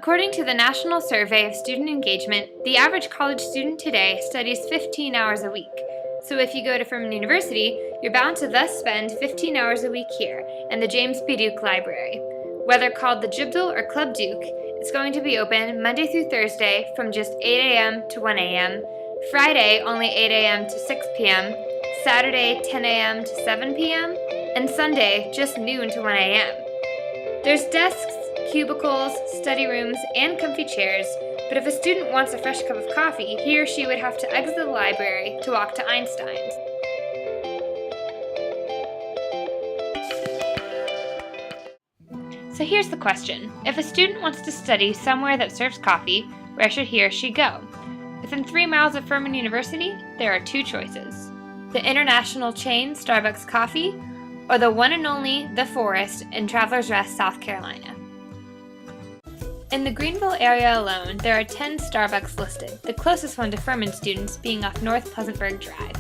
According to the National Survey of Student Engagement, the average college student today studies 15 hours a week. So if you go to Furman University, you're bound to thus spend 15 hours a week here in the James B. Duke Library. Whether called the Jibdal or Club Duke, it's going to be open Monday through Thursday from just 8 a.m. to 1 a.m., Friday only 8 a.m. to 6 p.m., Saturday 10 a.m. to 7 p.m., and Sunday just noon to 1 a.m. There's desks, cubicles, study rooms, and comfy chairs, but if a student wants a fresh cup of coffee, he or she would have to exit the library to walk to Einstein's. So here's the question. If a student wants to study somewhere that serves coffee, where should he or she go? Within 3 miles of Furman University, there are 2 choices. The international chain Starbucks Coffee, or the one and only The Forest in Travelers Rest, South Carolina. In the Greenville area alone, there are 10 Starbucks listed, the closest one to Furman students being off North Pleasantburg Drive.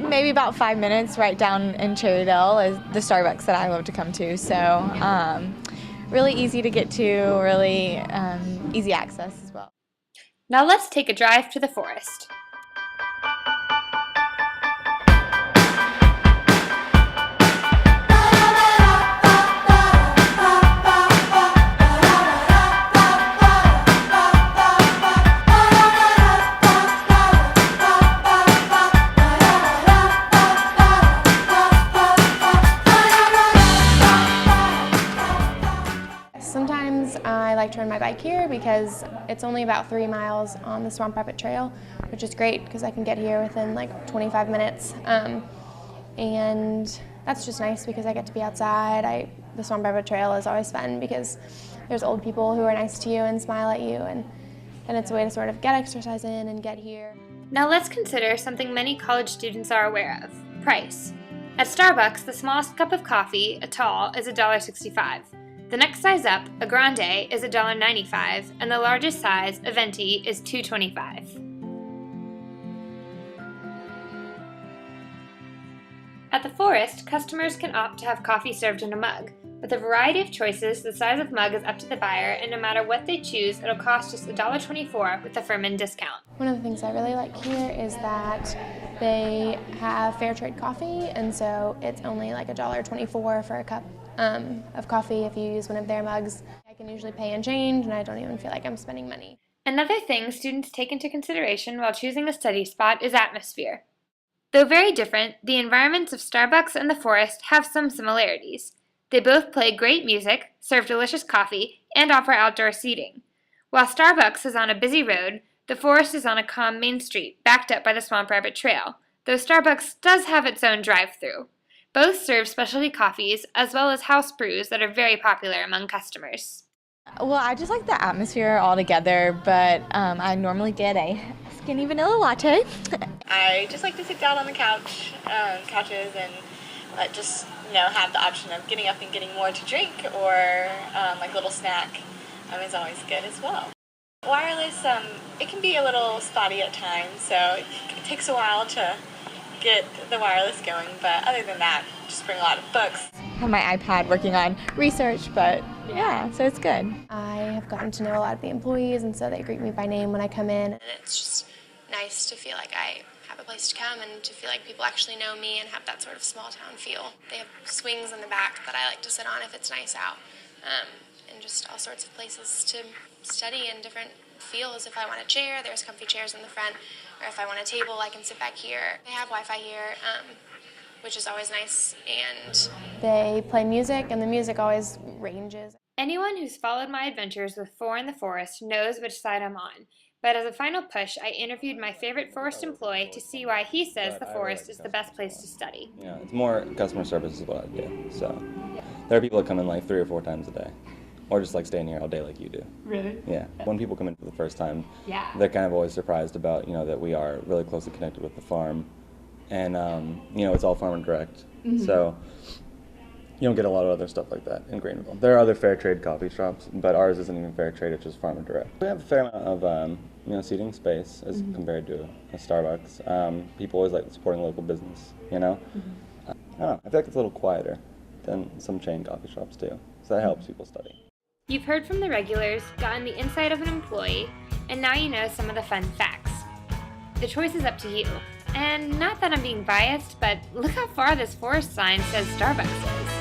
Maybe about 5 minutes right down in Cherrydale is the Starbucks that I love to come to. So really easy to get to, really easy access as well. Now let's take a drive to the Forest. Sometimes I like to ride my bike here because it's only about 3 miles on the Swamp Rabbit Trail, which is great because I can get here within like 25 minutes. And that's just nice because I get to be outside. The Swamp Rabbit Trail is always fun because there's old people who are nice to you and smile at you, and it's a way to sort of get exercise in and get here. Now let's consider something many college students are aware of: price. At Starbucks, the smallest cup of coffee, a tall, is $1.65. The next size up, a grande, is $1.95, and the largest size, a venti, is $2.25. At the Forest, customers can opt to have coffee served in a mug. With a variety of choices, the size of mug is up to the buyer, and no matter what they choose, it'll cost just $1.24 with a Furman discount. One of the things I really like here is that they have fair trade coffee, and so it's only like $1.24 for a cup of coffee if you use one of their mugs. I can usually pay in change, and I don't even feel like I'm spending money. Another thing students take into consideration while choosing a study spot is atmosphere. Though very different, the environments of Starbucks and the Forest have some similarities. They both play great music, serve delicious coffee, and offer outdoor seating. While Starbucks is on a busy road, the Forest is on a calm main street, backed up by the Swamp Rabbit Trail, though Starbucks does have its own drive-thru. Both serve specialty coffees, as well as house brews that are very popular among customers. Well, I just like the atmosphere altogether, but I normally get a skinny vanilla latte. I just like to sit down on the couches and just have the option of getting up and getting more to drink, or like a little snack is always good as well. Wireless, it can be a little spotty at times, so it takes a while to get the wireless going, but other than that, just bring a lot of books. I have my iPad working on research, but yeah, so it's good. I have gotten to know a lot of the employees, and so they greet me by name when I come in. And it's just nice to feel like I have a place to come and to feel like people actually know me and have that sort of small town feel. They have swings in the back that I like to sit on if it's nice out, and just all sorts of places to study and different feels. If I want a chair, there's comfy chairs in the front, or if I want a table, I can sit back here. They have Wi-Fi here, which is always nice, and they play music, and the music always ranges. Anyone who's followed my adventures with Four in the Forest knows which side I'm on. But as a final push, I interviewed my favorite Forest employee to see why he says the Forest is the best place to study. Yeah, it's more customer service is what I do. So there are people that come in like 3 or 4 times a day, or just like staying here all day like you do. Really? Yeah. When people come in for the first time, Yeah. they're kind of always surprised about that we are really closely connected with the farm, and it's all farmer direct. Mm-hmm. So you don't get a lot of other stuff like that in Greenville. There are other fair trade coffee shops, but ours isn't even fair trade, it's just farmer direct. We have a fair amount of seating space as compared to a Starbucks. People always like supporting local business, I don't know, I feel like it's a little quieter than some chain coffee shops too. So that helps people study. You've heard from the regulars, gotten the insight of an employee, and now you know some of the fun facts. The choice is up to you. And not that I'm being biased, but look how far this Forest sign says Starbucks is.